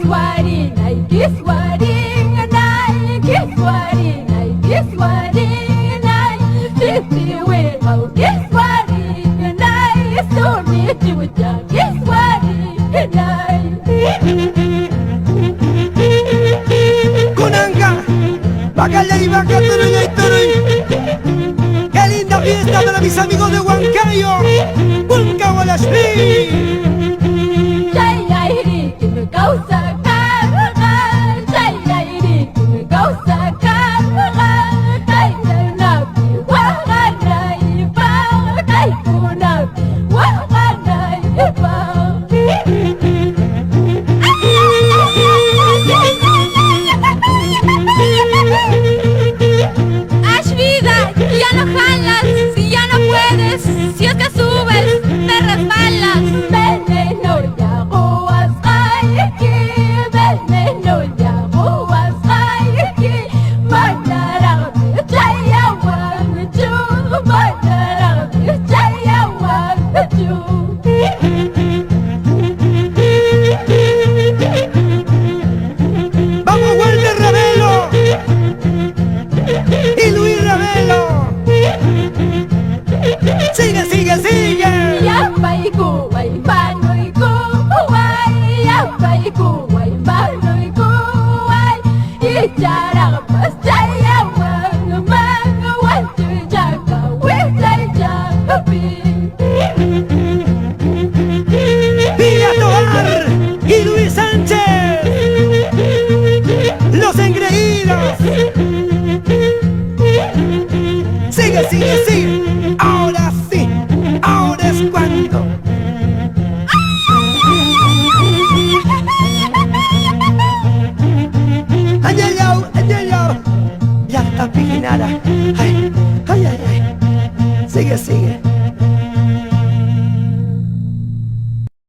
Kiswari, nay Kiswari, nay Kiswari, nay Kiswari, nay Sisi wego Kiswari, nay Suni juja Kiswari, nay. Kunanga, bacalla y vaca, turuña y turuñ. Qué linda fiesta para mis amigos de Huancayo, Huancahualashpi. Jayayri, kimi kausa karga, Jayayri, kimi kausa karga, Jayanabi, wahanay pa, Jaykunabi, wahanay pa. Ashvida, ya no jalas, si ya no puedes, si es que subes, te resbalas. Veneno ya goas kayaki, veneno ya goas kayaki, Manarami chayawan ju, Manarami chayawan ju. Vamos Walter Ravelo y Luis Ravelo. Sigue, sigue, sigue. Yabay kuway manoy kuway, Yabay kuway manoy kuway, Icharang pas chayawan, Magawan ju jaga, Witlay jagabi. Villa Tobar y Luis Sánchez, los engreídos. Sigue, sigue, sigue. Ahora sí, ahora es cuando. Ayayao, ayayao. Ya está pijinada.